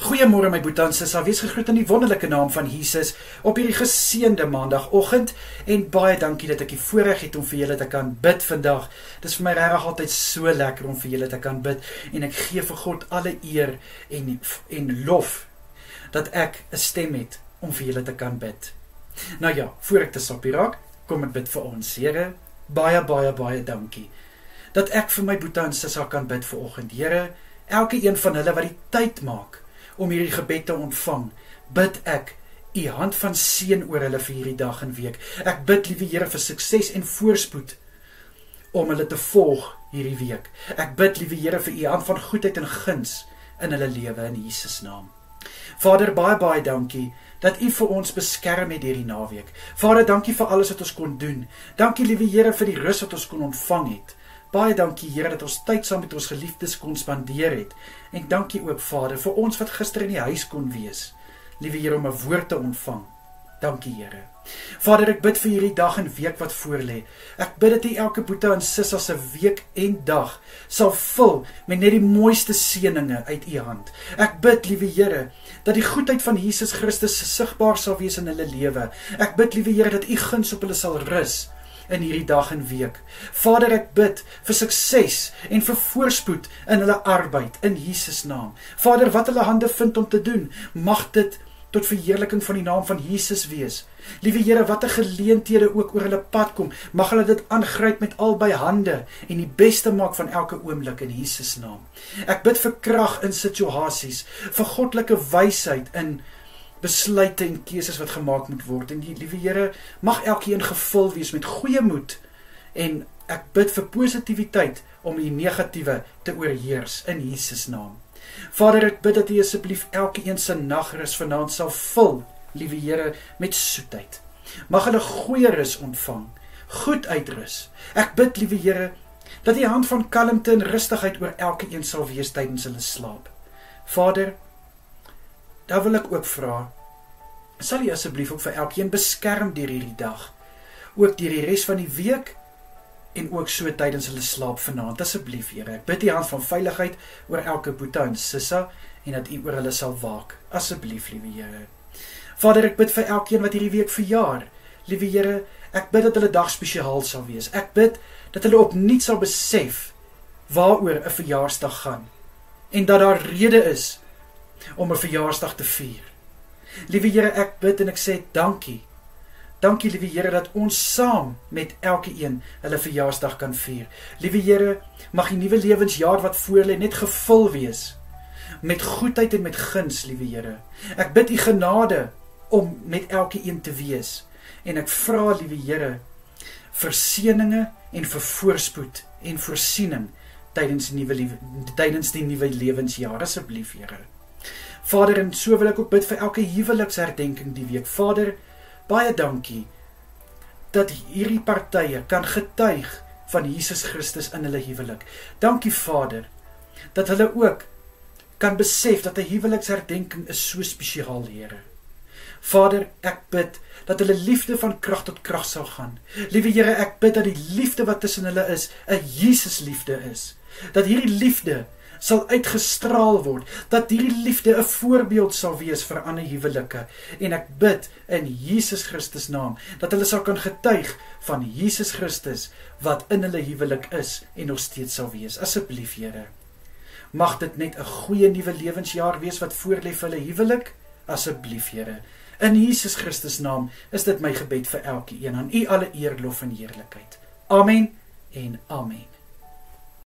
Goeiemôre my boetie en sissa, wees gegroet in die wonderlike naam van Jesus op hierdie geseënde maandagoggend en baie dankie dat ek die voorreg het om vir julle te kan bid vandag. Dit is vir my regtig altyd so lekker om vir julle te kan bid en ek gee vir God alle eer en lof dat ek 'n stem het om vir julle te kan bid. Nou ja, voor ek te sappie raak, kom ek bid vir ons. Here, baie dankie dat ek vir my boetie en sissa kan bid vanoggend. Here, elke een van hulle wat die tyd maak om hierdie gebed te ontvang, bid ek u hand van seën oor hulle vir hierdie dag en week. Ek bid, liewe Here, vir sukses en voorspoed om hulle te volg hierdie week. Ek bid, liewe Here, vir u hand van goedheid en guns in hulle lewe in Jesus naam. Vader, baie dankie dat u vir ons beskerm het hierdie naweek. Vader, dankie vir alles wat ons kon doen. Dankie, liewe Here, vir die rus wat ons kon ontvang het. Baie dankie, Here, dat ons tyd saam met ons geliefdes kon spandeer het. En dankie ook, Vader, vir ons wat gister in die huis kon wees. Liewe Here, om 'n woord te ontvang. Dankie, Here. Vader, ek bid vir hierdie dag en week wat voorlê. Ek bid dat u elke boetie en sissa se week en dag sal vul met net die mooiste seëninge uit u hand. Ek bid, liewe Here, dat die goedheid van Jesus Christus sigbaar sal wees in hulle lewe. Ek bid, liewe Here, dat u guns op hulle sal rus in hierdie dag en week. Vader, ek bid vir sukses en vir voorspoed in hulle arbeid, in Jesus naam. Vader, wat hulle hande vind om te doen, mag dit tot verheerliking van die naam van Jesus wees. Liewe Here, wat 'n geleenthede ook oor hulle pad kom, mag hulle dit aangryp met albei hande en die beste maak van elke oomblik in Jesus naam. Ek bid vir krag in situasies, vir goddelike wysheid in besluite en keuses wat gemaak moet word. En die liewe Here, mag elkeen gevul wees met goeie moed en ek bid vir positiwiteit om die negatiewe te oorheers in Jesus naam. Vader, ek bid dat u asseblief elkeen se nagrus vanaand sal vul, liewe Here, met soetheid. Mag hulle goeie rus ontvang, goed uitrus. Ek bid, liewe Here, dat die hand van kalmte en rustigheid oor elkeen sal wees tydens hulle slaap. Vader, daar wil ek ook vra, sal u asseblief ook vir elkeen beskerm deur hierdie dag, ook deur die res van die week, en ook so tydens hulle slaap vanaand, asseblief, Here. Ek bid die hand van veiligheid oor elke boetie en sissa, en dat u oor hulle sal waak, asseblief, liewe Here. Vader, ek bid vir elkeen wat hierdie week verjaar, liewe Here, ek bid dat hulle dag spesiaal sal wees. Ek bid dat hulle opnuut sal besef waaroor 'n verjaarsdag gaan, en dat daar rede is om 'n verjaarsdag te vier. Liewe Here, ek bid en ek sê dankie. Dankie, liewe Here, dat ons saam met elke een hulle verjaarsdag kan vier. Liewe Here, mag die nuwe lewensjaar wat voorlê net gevul wees met goedheid en met guns, liewe Here. Ek bid u genade om met elke een te wees. En ek vra, liewe Here, vir seëninge en vir voorspoed en voorsiening tydens die nuwe lewensjaar, asseblief, Here. Vader, en so wil ek ook bid vir elke huweliksherdenking die week. Vader, baie dankie dat hierdie partye kan getuig van Jesus Christus in hulle huwelik. Dankie, Vader, dat hulle ook kan besef dat 'n huweliksherdenking is so spesiaal, Here. Vader, ek bid dat hulle liefde van krag tot krag sal gaan. Liewe Here, ek bid dat die liefde wat tussen hulle is, 'n Jesus liefde is. Dat hierdie liefde sal uitgestraal word, dat hierdie liefde 'n voorbeeld sal wees vir ander huwelike. En ek bid in Jesus Christus naam, dat hulle sal kan getuig van Jesus Christus, wat in hulle huwelik is, en nog steeds sal wees. Asseblief, Here, mag dit net 'n goeie nuwe lewensjaar wees, wat voorlê vir hulle huwelik. Asseblief, Here, in Jesus Christus naam, is dit my gebed vir elke een. Aan u alle eer, lof en heerlikheid. Amen en amen.